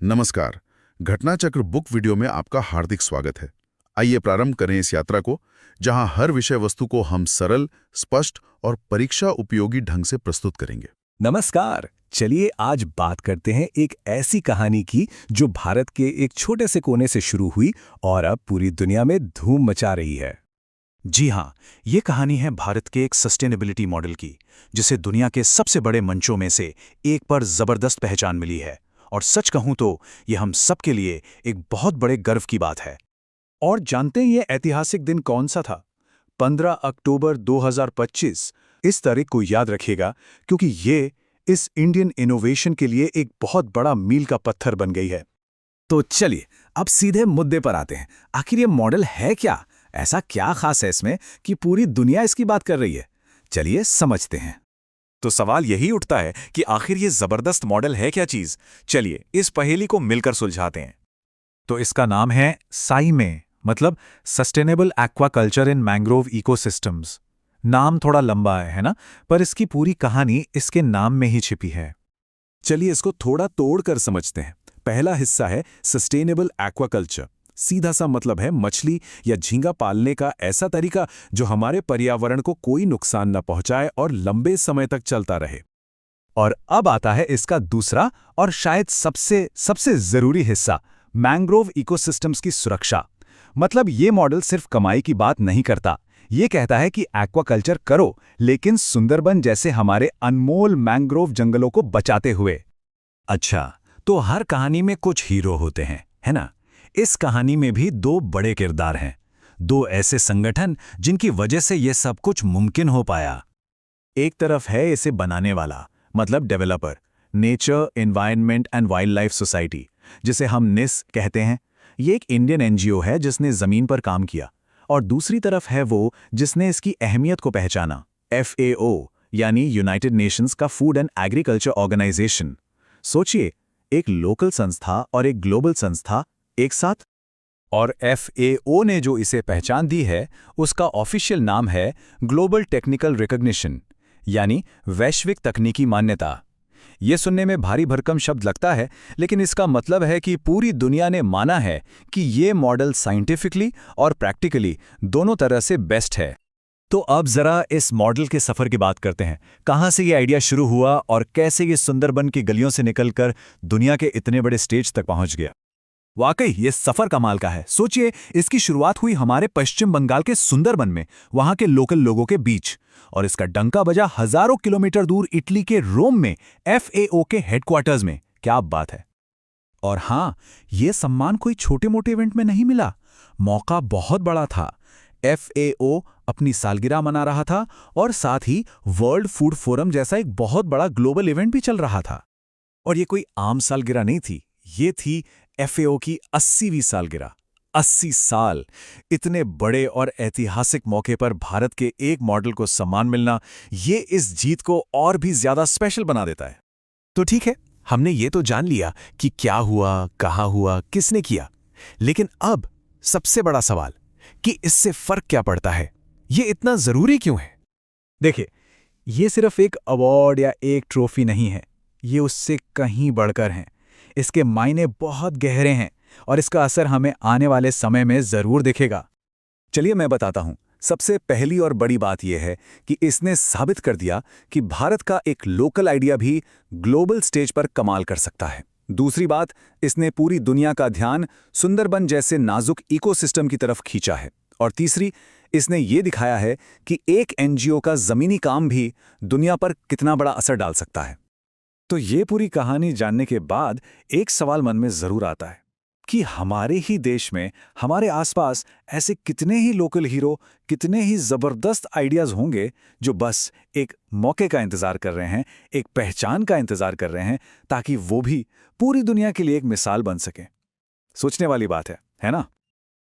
नमस्कार। घटना चक्र बुक वीडियो में आपका हार्दिक स्वागत है। आइए प्रारंभ करें इस यात्रा को, जहां हर विषय वस्तु को हम सरल, स्पष्ट और परीक्षा उपयोगी ढंग से प्रस्तुत करेंगे। नमस्कार। चलिए आज बात करते हैं एक ऐसी कहानी की जो भारत के एक छोटे से कोने से शुरू हुई और अब पूरी दुनिया में धूम मचा रही है। जी हाँ, ये कहानी है भारत के एक सस्टेनेबिलिटी मॉडल की, जिसे दुनिया के सबसे बड़े मंचों में से एक पर जबरदस्त पहचान मिली है। और सच कहूं तो ये हम सबके लिए एक बहुत बड़े गर्व की बात है। और जानते हैं ये ऐतिहासिक दिन कौन सा था? 15 अक्टूबर 2025। इस तारीख को याद रखिएगा, क्योंकि ये इस इंडियन इनोवेशन के लिए एक बहुत बड़ा मील का पत्थर बन गई है। तो चलिए अब सीधे मुद्दे पर आते हैं। आखिर ये मॉडल है क्या? ऐसा क्या खास है इसमें कि पूरी दुनिया इसकी बात कर रही है? चलिए समझते हैं। तो सवाल यही उठता है कि आखिर ये जबरदस्त मॉडल है क्या चीज? चलिए इस पहेली को मिलकर सुलझाते हैं। तो इसका नाम है साइमे, मतलब सस्टेनेबल एक्वाकल्चर इन मैंग्रोव इकोसिस्टम्स। नाम थोड़ा लंबा है ना, पर इसकी पूरी कहानी इसके नाम में ही छिपी है। चलिए इसको थोड़ा तोड़कर समझते हैं। पहला हिस्सा है सस्टेनेबल एक्वाकल्चर। सीधा सा मतलब है मछली या झींगा पालने का ऐसा तरीका जो हमारे पर्यावरण को कोई नुकसान न पहुंचाए और लंबे समय तक चलता रहे। और अब आता है इसका दूसरा और शायद सबसे जरूरी हिस्सा, मैंग्रोव इकोसिस्टम्स की सुरक्षा। मतलब ये मॉडल सिर्फ कमाई की बात नहीं करता, ये कहता है कि एक्वाकल्चर करो, लेकिन सुंदरबन जैसे हमारे अनमोल मैंग्रोव जंगलों को बचाते हुए। अच्छा, तो हर कहानी में कुछ हीरो होते हैं, है ना? इस कहानी में भी दो बड़े किरदार हैं, दो ऐसे संगठन जिनकी वजह से यह सब कुछ मुमकिन हो पाया। एक तरफ है इसे बनाने वाला, मतलब developer, nature, environment and wild life society, जिसे हम निस कहते हैं। ये एक इंडियन एनजीओ है जिसने जमीन पर काम किया। और दूसरी तरफ है वो जिसने इसकी अहमियत को पहचाना, FAO, यानी यूनाइटेड नेशंस का फूड एंड एग्रीकल्चर ऑर्गेनाइजेशन। सोचिए, एक लोकल संस्था और एक ग्लोबल संस्था एक साथ। और FAO ने जो इसे पहचान दी है, उसका ऑफिशियल नाम है ग्लोबल टेक्निकल रिकॉग्निशन, यानी वैश्विक तकनीकी मान्यता। ये सुनने में भारी भरकम शब्द लगता है, लेकिन इसका मतलब है कि पूरी दुनिया ने माना है कि ये मॉडल साइंटिफिकली और प्रैक्टिकली दोनों तरह से बेस्ट है। तो अब जरा इस मॉडल के सफर की बात करते हैं। कहां से ये आइडिया शुरू हुआ और कैसे ये सुंदरबन की गलियों से निकलकर दुनिया के इतने बड़े स्टेज तक पहुंच गया। वाकई ये सफर कमाल का है। सोचिए, इसकी शुरुआत हुई हमारे पश्चिम बंगाल के सुंदरबन में, वहां के लोकल लोगों के बीच। और इसका डंका बजा हजारों किलोमीटर दूर इटली के रोम में, FAO के हेडक्वार्टर्स में। क्या बात है। और हां, ये सम्मान कोई छोटे मोटे इवेंट में नहीं मिला, मौका बहुत बड़ा था। FAO अपनी सालगिरह मना रहा था और साथ ही वर्ल्ड फूड फोरम जैसा एक बहुत बड़ा ग्लोबल इवेंट भी चल रहा था। और ये कोई आम सालगिरह नहीं थी, ये थी FAO की 80वीं सालगिरह। 80 साल! इतने बड़े और ऐतिहासिक मौके पर भारत के एक मॉडल को सम्मान मिलना, ये इस जीत को और भी ज्यादा स्पेशल बना देता है। तो ठीक है, हमने ये तो जान लिया कि क्या हुआ, कहाँ हुआ, किसने किया। लेकिन अब सबसे बड़ा सवाल कि इससे फर्क क्या पड़ता है, ये इतना जरूरी क्यों है? देखिए, ये सिर्फ एक अवार्ड या एक ट्रॉफी नहीं है, ये उससे कहीं बढ़कर हैं। इसके मायने बहुत गहरे हैं और इसका असर हमें आने वाले समय में जरूर दिखेगा। चलिए मैं बताता हूं। सबसे पहली और बड़ी बात यह है कि इसने साबित कर दिया कि भारत का एक लोकल आइडिया भी ग्लोबल स्टेज पर कमाल कर सकता है। दूसरी बात, इसने पूरी दुनिया का ध्यान सुंदरबन जैसे नाजुक इकोसिस्टम की तरफ खींचा है। और तीसरी, इसने ये दिखाया है कि एक NGO का जमीनी काम भी दुनिया पर कितना बड़ा असर डाल सकता है। तो ये पूरी कहानी जानने के बाद एक सवाल मन में जरूर आता है कि हमारे ही देश में, हमारे आसपास ऐसे कितने ही लोकल हीरो, कितने ही जबरदस्त आइडियाज होंगे जो बस एक मौके का इंतजार कर रहे हैं, एक पहचान का इंतजार कर रहे हैं, ताकि वो भी पूरी दुनिया के लिए एक मिसाल बन सके। सोचने वाली बात है ना?